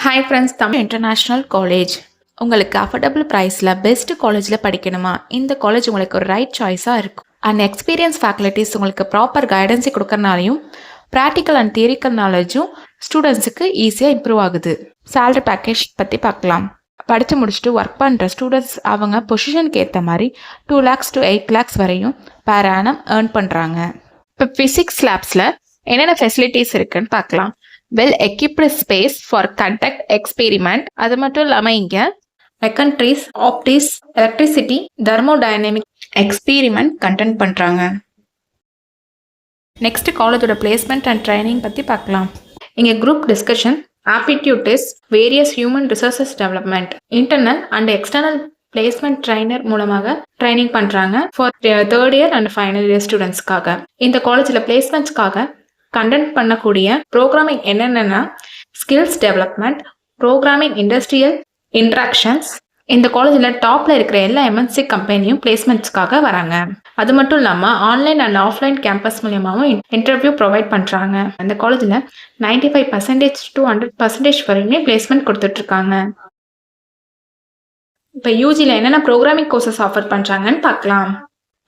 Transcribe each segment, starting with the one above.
Hi friends, Tamil international college உங்களுக்கு affordable ப்ரைஸில் best காலேஜில் படிக்கணுமா? இந்த காலேஜ் உங்களுக்கு ஒரு ரைட் சாய்ஸாக இருக்கும். அண்ட் எக்ஸ்பீரியன்ஸ் ஃபேக்கல்ட்டிஸ் உங்களுக்கு ப்ராப்பர் கைடன்ஸை கொடுக்கறனாலையும் ப்ராக்டிக்கல் அண்ட் தியரிக்கல் நாலேஜும் ஸ்டூடெண்ட்ஸுக்கு ஈஸியாக இம்ப்ரூவ் ஆகுது. சேலரி பேக்கேஜ் பற்றி பார்க்கலாம். படித்து முடிச்சுட்டு ஒர்க் பண்ணுற ஸ்டூடெண்ட்ஸ் அவங்க பொசிஷனுக்கு ஏற்ற மாதிரி 2 lakhs to 8 lakhs வரையும் per annum ஏர்ன் பண்ணுறாங்க. இப்போ ஃபிசிக்ஸ் லேப்ஸில் என்னென்ன ஃபெசிலிட்டிஸ் இருக்குன்னு பார்க்கலாம். Well equipped space for conduct experiment. அது மட்டும் இல்லாமல் இங்கே mechanics, optics, electricity, thermodynamic experiment conduct பண்ணுறாங்க. நெக்ஸ்ட் காலேஜோட பிளேஸ்மெண்ட் அண்ட் ட்ரைனிங் பற்றி பார்க்கலாம். இங்கே group discussion, aptitude test, various human resources development, internal and external placement trainer மூலமாக ட்ரைனிங் பண்ணுறாங்க for 3rd year and final year ஸ்டூடெண்ட்ஸ்க்காக. இந்த காலேஜில் பிளேஸ்மெண்ட்ஸ்க்காக கண்டக்ட் பண்ணக்கூடிய ப்ரோக்ராமிங் என்னென்னா skills development, programming, industrial interactions. இந்த காலேஜில் டாப்பில் இருக்கிற எல்லா MNC கம்பெனியும் பிளேஸ்மெண்ட்ஸ்க்காக வராங்க. அது மட்டும் இல்லாமல் ஆன்லைன் அண்ட் ஆஃப்லைன் கேம்பஸ் மூலியமாகவும் இன்டர்வியூ ப்ரொவைட் பண்ணுறாங்க. இந்த காலேஜில் 95% to 100% வரையுமே பிளேஸ்மெண்ட் கொடுத்துட்ருக்காங்க. இப்போ யூஜியில் என்னென்ன ப்ரோக்ராமிங் கோர்சஸ் ஆஃபர் பண்ணுறாங்கன்னு பார்க்கலாம்.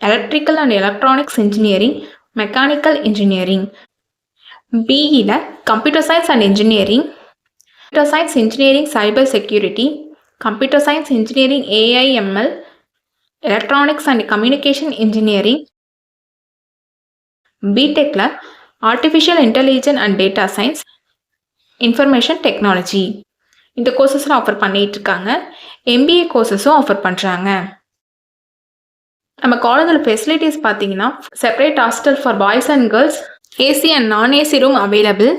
Electrical and electronics engineering, mechanical engineering. பிஇல computer science and engineering, computer science engineering cyber security, computer science engineering AI/ML, electronics and communication engineering. பிடெக்ல artificial intelligence and data science, information technology. இந்த கோர்சஸ்லாம் offer பண்ணிட்டு இருக்காங்க. MBA கோர்சஸும் offer பண்ணுறாங்க. நம்ம காலேஜில் facilities பார்த்தீங்கன்னா separate hostel for boys and girls, AC and non AC room available,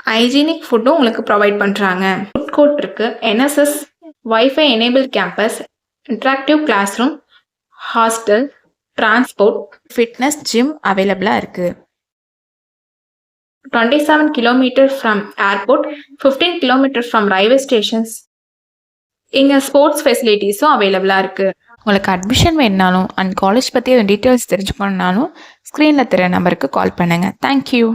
hygienic ஃபுட்டும் உங்களுக்கு ப்ரொவைட் பண்ணுறாங்க. ஃபுட் கோர்ட் இருக்குது, NSS, wifi enable campus, interactive class room, hostel, transport, fitness, gym அவைலபிளாக இருக்குது. 27 kilometers from airport, 15 kilometers from railway stations. இங்கே sports ஃபெசிலிட்டிஸும் அவைலபிளாக இருக்குது. உங்களுக்கு அட்மிஷன் வேணுனாலும் அண்ட் காலேஜ் பற்றி டீட்டெயில்ஸ் தெரிஞ்சுக்கணுன்னாலும் ஸ்க்ரீனில் தெரிய நம்பருக்கு கால் பண்ணுங்கள். தேங்க்யூ.